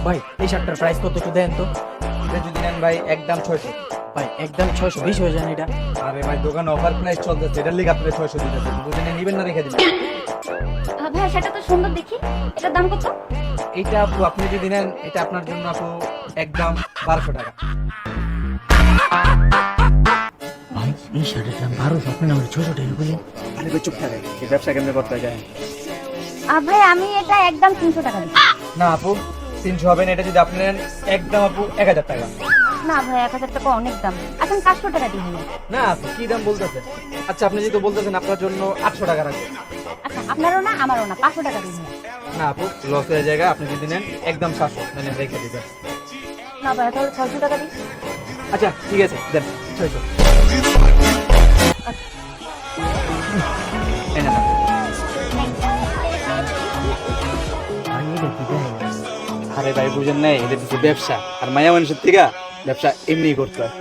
ভাই এই শার্টটার প্রাইস কত একটু দেন তো। এটা যদি নেন ভাই একদম 600। ভাই একদম 620 হয়ে যান এটা। আরে ভাই দোকানে অফার প্রাইস চলতেছে, এটার লিগে আপনি 600 দিতেছেন, বুঝে নিবেন না রেখে দিবেন। ভাই সেটা তো সুন্দর দেখি, এটার দাম কত? এইটা আপু আপনি যদি নেন এটা আপনার জন্য আপু একদম 1200 টাকা। ভাই এই শার্টের দাম 1200, আপনি না 600 টাকা বলেন। আরে ভাই চুপ থাকেন, এই ব্যবসা কেমনে করতে যায়? ভাই আমি এটা একদম 300 টাকা দিচ্ছি। না আপু 300 হবে না, এটা যদি আপনি নেন একদম আপু 1000 টাকা। না ভাই 1000 টাকা অনেক দাম, এখন 500 টাকা দিন। না আপু কি দাম বলতেছেন? আচ্ছা আপনি যেহেতু বলতেছেন আপনার জন্য 800 টাকা রাখবেন। আচ্ছা আপনারও না আমারও না, 500 টাকা দিন। না আপু লস হয়ে জায়গা, আপনি যদি নেন একদম 700 মানে রেখে দিবেন। না ভাই তাহলে 600 টাকা দিন। আচ্ছা ঠিক আছে দেন 600। এই নেন আপু। ভাই এটা কি দেয়? আরে ভাই বুঝেন নাই, এটা কিছু ব্যবসা, আর মায়া মানুষের থেকে ব্যবসা এমনি করতে হয়।